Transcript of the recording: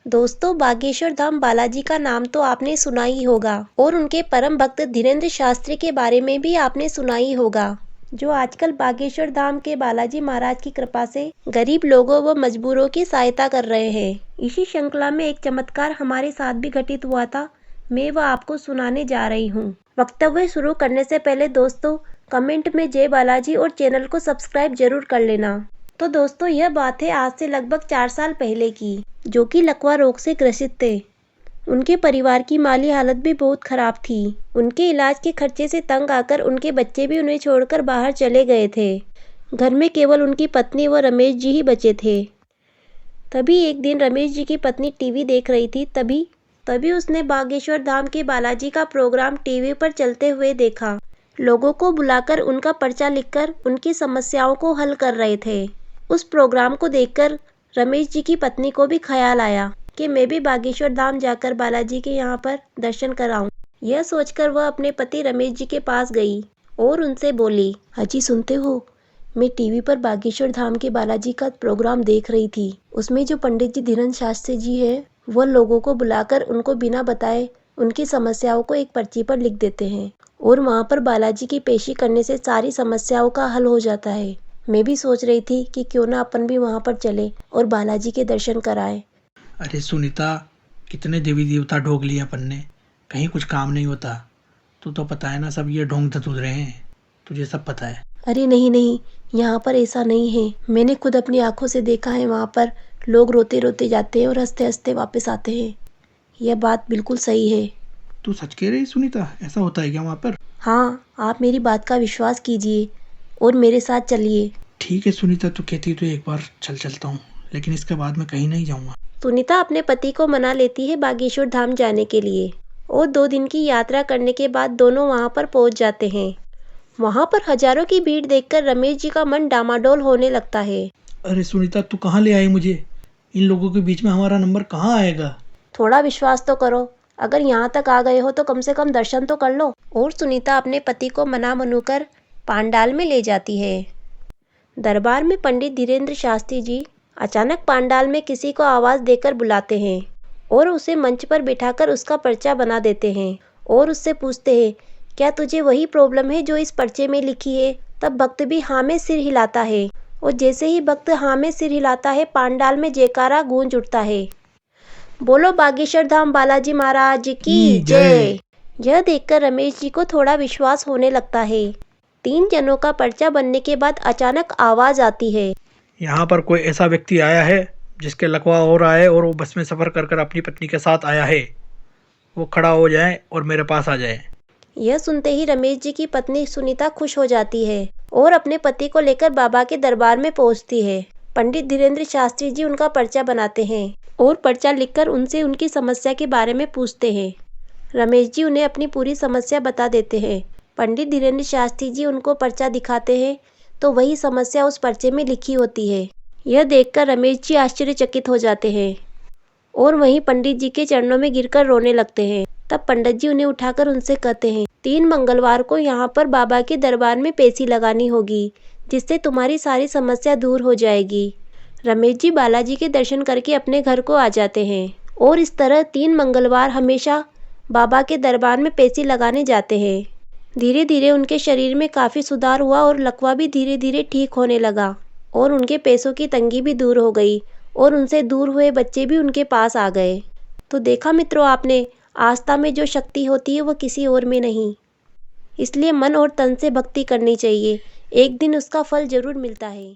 दोस्तों, बागेश्वर धाम बालाजी का नाम तो आपने सुना ही होगा और उनके परम भक्त धीरेंद्र शास्त्री के बारे में भी आपने सुना ही होगा, जो आजकल बागेश्वर धाम के बालाजी महाराज की कृपा से गरीब लोगों व मजबूरों की सहायता कर रहे हैं। इसी श्रृंखला में एक चमत्कार हमारे साथ भी घटित हुआ था, मैं वह आपको सुनाने जा रही हूँ। वक्तव्य शुरू करने से पहले दोस्तों, कमेंट में जय बालाजी और चैनल को सब्सक्राइब जरूर कर लेना। तो दोस्तों, यह बात है आज से लगभग 4 साल पहले की, जो कि लकवा रोग से ग्रसित थे। उनके परिवार की माली हालत भी बहुत खराब थी। उनके इलाज के खर्चे से तंग आकर उनके बच्चे भी उन्हें छोड़कर बाहर चले गए थे। घर में केवल उनकी पत्नी व रमेश जी ही बचे थे। तभी एक दिन रमेश जी की पत्नी टीवी देख रही थी। तभी उसने बागेश्वर धाम के बालाजी का प्रोग्राम टीवी पर चलते हुए देखा। लोगों को बुलाकर उनका पर्चा लिखकर उनकी समस्याओं को हल कर रहे थे। उस प्रोग्राम को देखकर रमेश जी की पत्नी को भी ख्याल आया कि मैं भी बागेश्वर धाम जाकर बालाजी के यहाँ पर दर्शन कराऊं। यह सोचकर वह अपने पति रमेश जी के पास गई और उनसे बोली, हाजी सुनते हो, मैं टीवी पर बागेश्वर धाम के बालाजी का प्रोग्राम देख रही थी। उसमें जो पंडित जी धीरेंद्र शास्त्री जी है, वह लोगों को बुलाकर उनको बिना बताए उनकी समस्याओं को एक पर्ची पर लिख देते हैं और वहाँ पर बालाजी की पेशी करने से सारी समस्याओं का हल हो जाता है। मैं भी सोच रही थी कि क्यों ना अपन भी वहाँ पर चले और बालाजी के दर्शन कराएं। अरे सुनीता, कितने देवी देवता ढोग लिए अपन ने, कहीं कुछ काम नहीं होता। तू तो पता है ना, सब ये ढोंग धतूर रहे हैं, तुझे सब पता है। अरे नहीं, यहाँ पर ऐसा नहीं है। मैंने खुद अपनी आंखों से देखा है। वहाँ पर लोग रोते रोते जाते हैं और हंसते हंसते वापस आते हैं। यह बात बिल्कुल सही है। तू सच कह रही सुनीता? ऐसा होता है क्या वहाँ पर? हाँ, आप मेरी बात का विश्वास कीजिए और मेरे साथ चलिए। ठीक है सुनीता, तू कहती तो एक बार चलता हूँ, लेकिन इसके बाद मैं कहीं नहीं जाऊँगा। सुनीता अपने पति को मना लेती है बागेश्वर धाम जाने के लिए और 2 दिन की यात्रा करने के बाद दोनों वहां पर पहुंच जाते हैं। वहां पर हजारों की भीड़ देखकर रमेश जी का मन डामाडोल होने लगता है। अरे सुनीता, तू कहाँ ले आई मुझे? इन लोगों के बीच में हमारा नंबर कहाँ आएगा? थोड़ा विश्वास तो करो। अगर यहाँ तक आ गए हो तो कम से कम दर्शन तो कर लो। और सुनीता अपने पति को मना मनूकर पांडाल में ले जाती है। दरबार में पंडित धीरेंद्र शास्त्री जी अचानक पांडाल में किसी को आवाज देकर बुलाते हैं और उसे मंच पर बिठाकर उसका पर्चा बना देते हैं और उससे पूछते हैं, क्या तुझे वही प्रॉब्लम है जो इस पर्चे में लिखी है? तब भक्त भी हाँ में सिर हिलाता है और जैसे ही भक्त हाँ में सिर हिलाता है, पांडाल में जयकारा गूंज उठता है। बोलो बागेश्वर धाम बालाजी महाराज की जय। यह देखकर रमेश जी को थोड़ा विश्वास होने लगता है। 3 जनों का पर्चा बनने के बाद अचानक आवाज आती है, यहाँ पर कोई ऐसा व्यक्ति आया है जिसके लकवा हो रहा है और वो बस में सफ़र कर अपनी पत्नी के साथ आया है। वो खड़ा हो जाए और मेरे पास आ जाए। यह सुनते ही रमेश जी की पत्नी सुनीता खुश हो जाती है और अपने पति को लेकर बाबा के दरबार में पहुंचती है। पंडित धीरेंद्र शास्त्री जी उनका पर्चा बनाते हैं और पर्चा लिखकर उनसे उनकी समस्या के बारे में पूछते हैं। रमेश जी उन्हें अपनी पूरी समस्या बता देते हैं। पंडित धीरेंद्र शास्त्री जी उनको पर्चा दिखाते हैं तो वही समस्या उस पर्चे में लिखी होती है। यह देखकर रमेश जी आश्चर्यचकित हो जाते हैं और वहीं पंडित जी के चरणों में गिरकर रोने लगते हैं। तब पंडित जी उन्हें उठाकर उनसे कहते हैं, 3 मंगलवार को यहाँ पर बाबा के दरबार में पेशी लगानी होगी, जिससे तुम्हारी सारी समस्या दूर हो जाएगी। रमेश जी बालाजी के दर्शन करके अपने घर को आ जाते हैं और इस तरह 3 मंगलवार हमेशा बाबा के दरबार में पेशी लगाने जाते हैं। धीरे धीरे उनके शरीर में काफ़ी सुधार हुआ और लकवा भी धीरे धीरे ठीक होने लगा और उनके पैसों की तंगी भी दूर हो गई और उनसे दूर हुए बच्चे भी उनके पास आ गए। तो देखा मित्रों आपने, आस्था में जो शक्ति होती है वो किसी और में नहीं। इसलिए मन और तन से भक्ति करनी चाहिए, एक दिन उसका फल जरूर मिलता है।